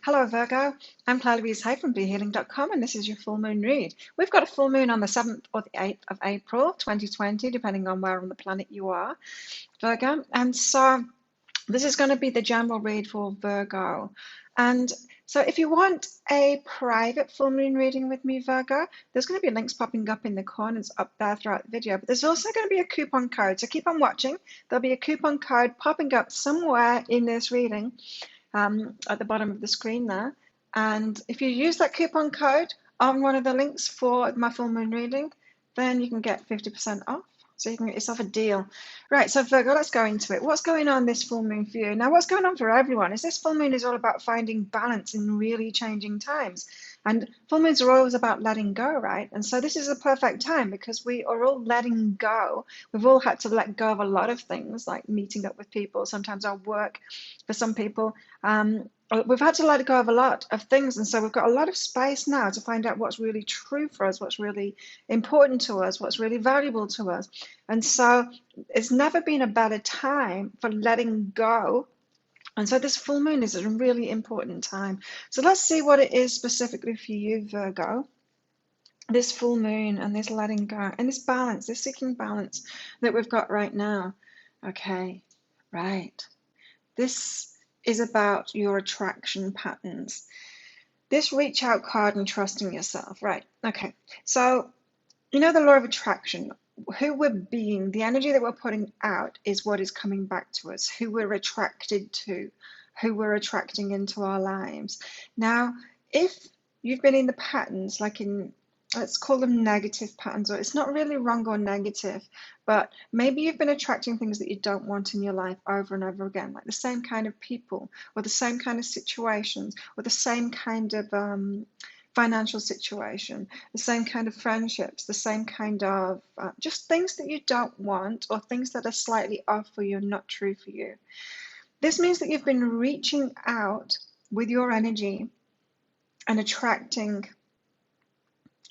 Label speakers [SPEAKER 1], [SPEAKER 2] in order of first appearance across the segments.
[SPEAKER 1] Hello Virgo, I'm Claire Louise Hay from BeHealing.com and this is your full moon read. We've got a full moon on the 7th or the 8th of April 2020, depending on where on the planet you are, Virgo. And so this is going to be the general read for Virgo. And so if you want a private full moon reading with me, Virgo, there's going to be links popping up in the corners up there throughout the video, but there's also going to be a coupon code. So keep on watching. There'll be a coupon code popping up somewhere in this reading at the bottom of the screen there. And if you use that coupon code on one of the links for my full moon reading, then you can get 50% off. So you can get yourself a deal. Right, so Virgo, let's go into it. What's going on this full moon for you? Now, what's going on for everyone is this full moon is all about finding balance in really changing times. And full moons are always about letting go, right? And so this is a perfect time because we are all letting go. We've all had to let go of a lot of things, like meeting up with people, sometimes our work for some people. We've had to let go of a lot of things, and so we've got a lot of space now to find out what's really true for us, what's really important to us, what's really valuable to us. And so it's never been a better time for letting go. And so this full moon is a really important time. So let's see what it is specifically for you, Virgo. This full moon and this letting go and this balance, this seeking balance that we've got right now. Okay, right. This is about your attraction patterns. This reach out card and trusting yourself, right? Okay, so you know the law of attraction. Who we're being, the energy that we're putting out is what is coming back to us, who we're attracted to, who we're attracting into our lives. Now, if you've been in the patterns, like in, let's call them negative patterns, or it's not really wrong or negative, but maybe you've been attracting things that you don't want in your life over and over again, like the same kind of people, or the same kind of situations, or the same kind of financial situation, the same kind of friendships, the same kind of just things that you don't want, or things that are slightly off for you, not true for you. This means that you've been reaching out with your energy and attracting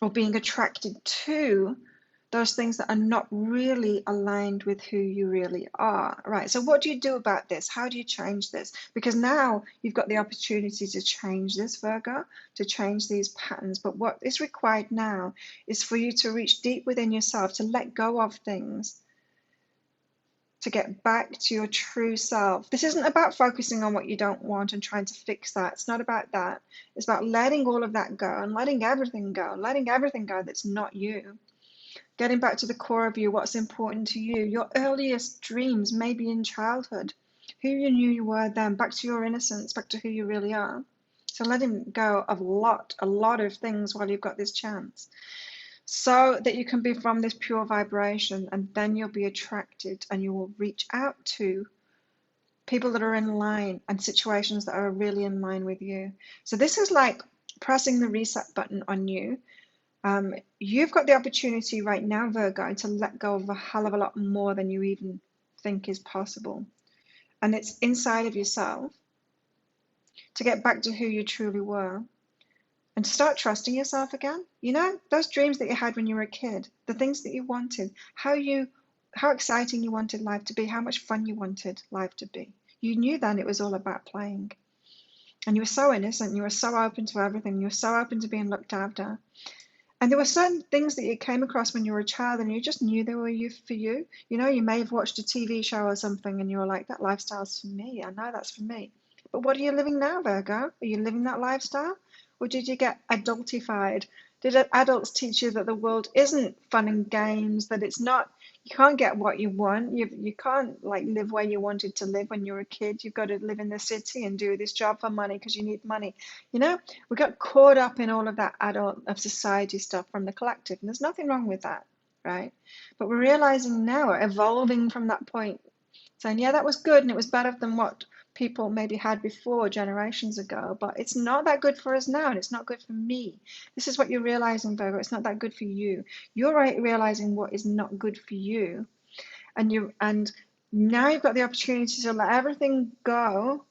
[SPEAKER 1] or being attracted to those things that are not really aligned with who you really are, right? So what do you do about this? How do you change this? Because now you've got the opportunity to change this, Virgo, to change these patterns. But what is required now is for you to reach deep within yourself, to let go of things, to get back to your true self. This isn't about focusing on what you don't want and trying to fix that. It's not about that. It's about letting all of that go and letting everything go that's not you. Getting back to the core of you, what's important to you, your earliest dreams, maybe in childhood, who you knew you were then, back to your innocence, back to who you really are. So letting go of a lot of things while you've got this chance, so that you can be from this pure vibration, and then you'll be attracted and you will reach out to people that are in line and situations that are really in line with you. So this is like pressing the reset button on you. You've got the opportunity right now, Virgo, to let go of a hell of a lot more than you even think is possible. And it's inside of yourself to get back to who you truly were and to start trusting yourself again. You know, those dreams that you had when you were a kid, the things that you wanted, how exciting you wanted life to be, how much fun you wanted life to be. You knew then it was all about playing. And you were so innocent, you were so open to everything, you were so open to being looked after. And there were certain things that you came across when you were a child and you just knew they were for you. You know, you may have watched a TV show or something and you were like, that lifestyle's for me. I know that's for me. But what are you living now, Virgo? Are you living that lifestyle? Or did you get adultified? Did adults teach you that the world isn't fun and games, that it's not, you can't get what you want. You can't like live where you wanted to live when you were a kid. You've got to live in the city and do this job for money because you need money. You know, we got caught up in all of that adult of society stuff from the collective, and there's nothing wrong with that, right? But we're realizing now, we're evolving from that point, saying, yeah, that was good and it was better than what people maybe had before generations ago, but it's not that good for us now, and it's not good for me. This is what you're realizing, Virgo. It's not that good for you. You're realizing what is not good for you, and now you've got the opportunity to let everything go,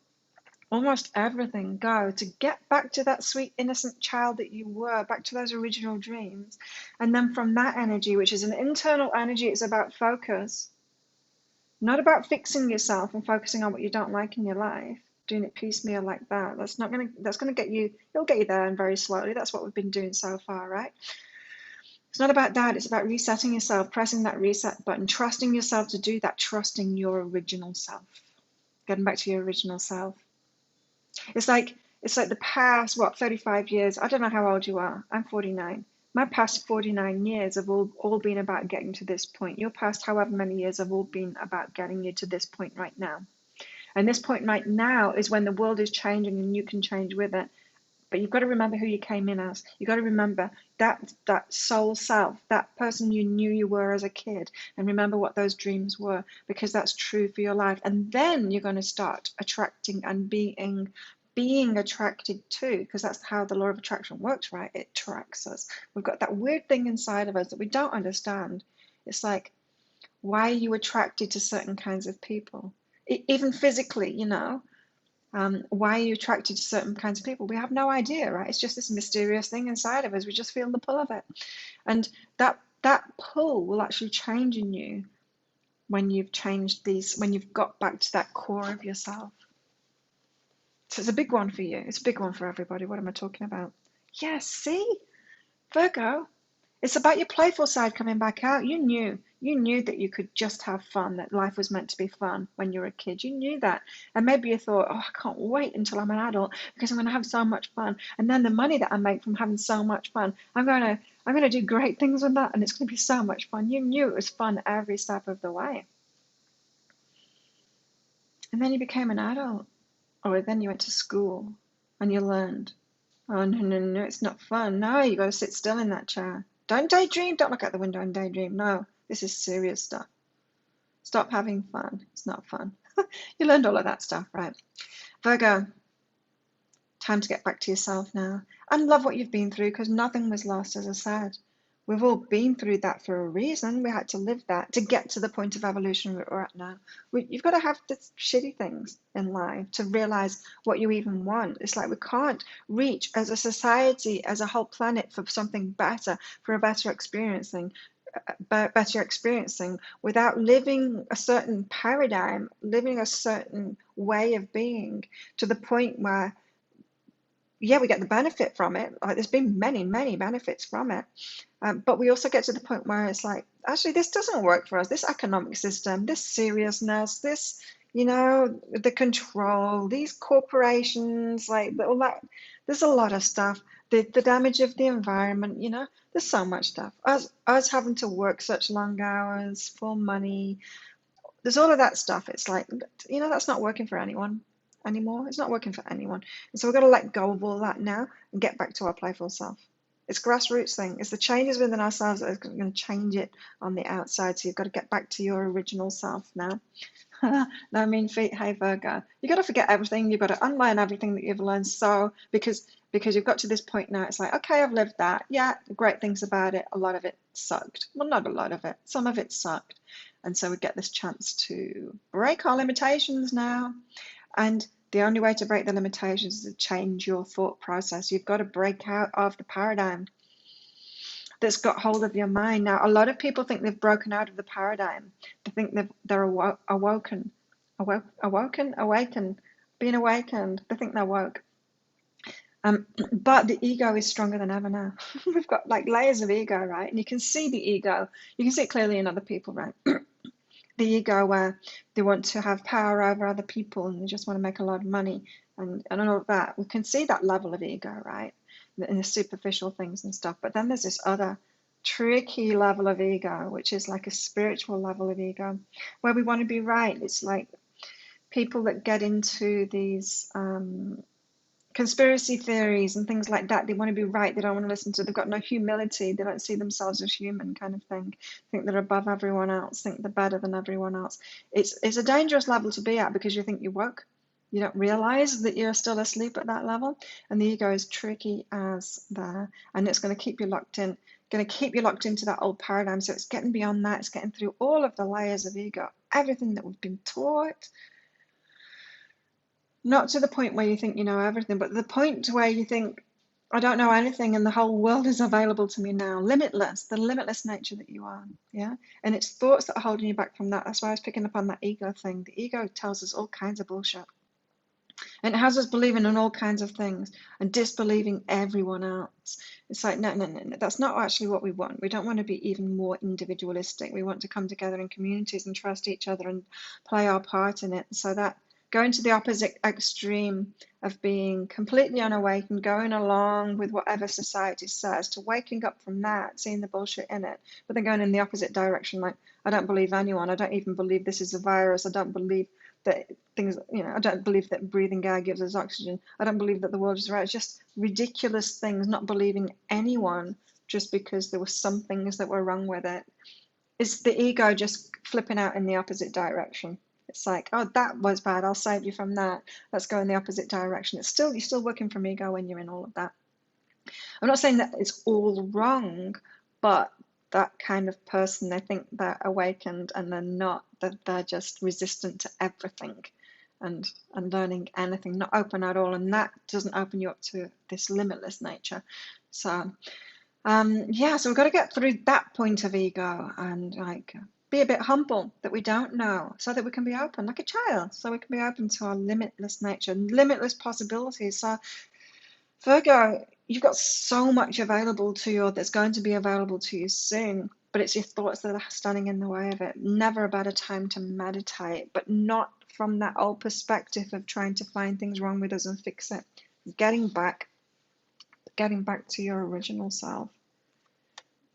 [SPEAKER 1] almost everything go, to get back to that sweet innocent child that you were, back to those original dreams. And then from that energy, which is an internal energy, it's about focus, not about fixing yourself and focusing on what you don't like in your life. doing it piecemeal like that. That's gonna get you, it'll get you there, and very slowly. That's what we've been doing so far, right? It's not about that. It's about resetting yourself, pressing that reset button, trusting yourself to do that, trusting your original self, getting back to your original self. It's like the past, what, 35 years. I don't know how old you are. I'm 49. My past 49 years have all been about getting to this point. Your past however many years have all been about getting you to this point right now. And this point right now is when the world is changing and you can change with it. But you've got to remember who you came in as. You've got to remember that soul self, that person you knew you were as a kid, and remember what those dreams were, because that's true for your life. And then you're going to start attracting and being attracted to, because that's how the law of attraction works, right? It attracts us. We've got that weird thing inside of us that we don't understand. It's like, why are you attracted to certain kinds of people? Even physically, why are you attracted to certain kinds of people? We have no idea, right? It's just this mysterious thing inside of us. We just feel the pull of it. And that pull will actually change in you when you've when you've got back to that core of yourself. So it's a big one for you. It's a big one for everybody. What am I talking about? Yes, see? Virgo. It's about your playful side coming back out. You knew that you could just have fun, that life was meant to be fun when you were a kid. You knew that. And maybe you thought, oh, I can't wait until I'm an adult because I'm going to have so much fun. And then the money that I make from having so much fun, I'm going to do great things with that, and it's going to be so much fun. You knew it was fun every step of the way. And then you became an adult, or then you went to school and you learned, oh, no, it's not fun. No, you got to sit still in that chair. Don't daydream. Don't look out the window and daydream. No, this is serious stuff. Stop having fun. It's not fun. You learned all of that stuff, right? Virgo, time to get back to yourself now. And love what you've been through, because nothing was lost, as I said. We've all been through that for a reason. We had to live that to get to the point of evolution we're at now. You've got to have the shitty things in life to realize what you even want. It's like we can't reach as a society, as a whole planet, for something better, for a better experiencing without living a certain paradigm, living a certain way of being, to the point where, yeah, we get the benefit from it. Like, there's been many, many benefits from it. But we also get to the point where it's like, actually, this doesn't work for us. This economic system, this seriousness, this, the control, these corporations, like all that, there's a lot of stuff. The damage of the environment, there's so much stuff. Us having to work such long hours for money, there's all of that stuff. It's like, that's not working for anyone anymore. It's not working for anyone. And so we've got to let go of all that now and get back to our playful self. It's a grassroots thing. It's the changes within ourselves that are going to change it on the outside. So you've got to get back to your original self now. No mean feat, hey Virgo. You've got to forget everything. You've got to unlearn everything that you've learned. So because you've got to this point now, it's like, okay, I've lived that. Yeah, great things about it. A lot of it sucked. Well, not a lot of it. Some of it sucked. And so we get this chance to break our limitations now. And the only way to break the limitations is to change your thought process. You've got to break out of the paradigm that's got hold of your mind. Now, a lot of people think they've broken out of the paradigm. They think they're awakened, being awakened. They think they're woke. But the ego is stronger than ever now. We've got like layers of ego, right? And you can see the ego. You can see it clearly in other people, right? The ego where they want to have power over other people and they just want to make a lot of money and all of that. We can see that level of ego, right? In the superficial things and stuff. But then there's this other tricky level of ego, which is like a spiritual level of ego, where we want to be right. It's like people that get into these conspiracy theories and things like that. They want to be right. They don't want to listen to. They've got no humility. They don't see themselves as human, kind of thing. Think they're above everyone else. Think they're better than everyone else. It's a dangerous level to be at because you think you're woke. You don't realize that you're still asleep at that level, and the ego is tricky as there, and it's going to keep you locked in. Going to keep you locked into that old paradigm. So it's getting beyond that. It's getting through all of the layers of ego, everything that we've been taught. Not to the point where you think you know everything, but the point where you think, I don't know anything and the whole world is available to me now. Limitless, the limitless nature that you are. Yeah. And it's thoughts that are holding you back from that. That's why I was picking up on that ego thing. The ego tells us all kinds of bullshit. And it has us believing in all kinds of things and disbelieving everyone else. It's like, no, no, no, no, that's not actually what we want. We don't want to be even more individualistic. We want to come together in communities and trust each other and play our part in it. So that going to the opposite extreme of being completely unawake and going along with whatever society says, to waking up from that, seeing the bullshit in it, but then going in the opposite direction, like, I don't believe anyone. I don't even believe this is a virus. I don't believe that things, I don't believe that breathing air gives us oxygen. I don't believe that the world is right. It's just ridiculous things, not believing anyone just because there were some things that were wrong with it. It's the ego just flipping out in the opposite direction. It's like, oh, that was bad. I'll save you from that. Let's go in the opposite direction. You're still working from ego when you're in all of that. I'm not saying that it's all wrong, but that kind of person, they think they're awakened and they're not, that they're just resistant to everything and learning anything, not open at all. And that doesn't open you up to this limitless nature. So, yeah, so we've got to get through that point of ego and like be a bit humble that we don't know so that we can be open like a child, so we can be open to our limitless nature and limitless possibilities. So Virgo, you've got so much available to you, or that's going to be available to you soon, but it's your thoughts that are standing in the way of it. Never a better time to meditate, but not from that old perspective of trying to find things wrong with us and fix it. Getting back to your original self.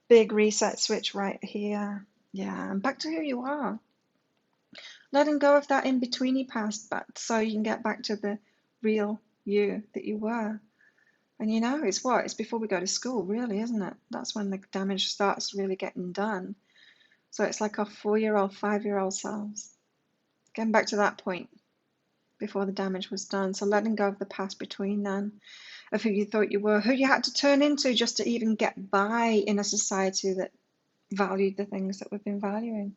[SPEAKER 1] Big reset switch right here. Yeah, and back to who you are. Letting go of that in-betweeny past, but so you can get back to the real you that you were. And it's before we go to school, really, isn't it? That's when the damage starts really getting done. So it's like our 4-year-old, 5-year-old selves. Getting back to that point before the damage was done. So letting go of the past between then, of who you thought you were, who you had to turn into just to even get by in a society that valued the things that we've been valuing.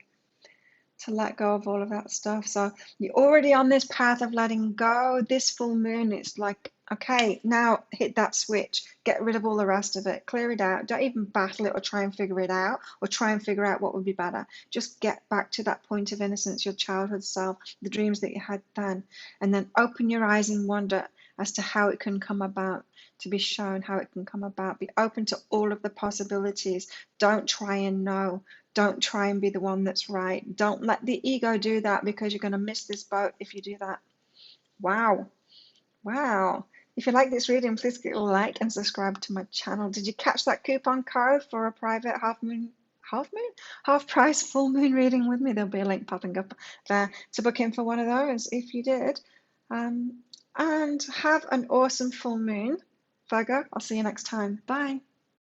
[SPEAKER 1] To let go of all of that stuff. So you're already on this path of letting go. This full moon, it's like, okay, now hit that switch, get rid of all the rest of it, clear it out. Don't even battle it or try and figure it out or try and figure out what would be better. Just get back to that point of innocence, your childhood self, the dreams that you had then, and then open your eyes in wonder as to how it can come about, to be shown how it can come about. Be open to all of the possibilities. Don't try and know. Don't try and be the one that's right. Don't let the ego do that, because you're going to miss this boat if you do that. Wow. Wow. If you like this reading, please click like and subscribe to my channel. Did you catch that coupon code for a private half price full moon reading with me? There'll be a link popping up there to book in for one of those if you did. And have an awesome full moon, Virgo. I'll see you next time. Bye.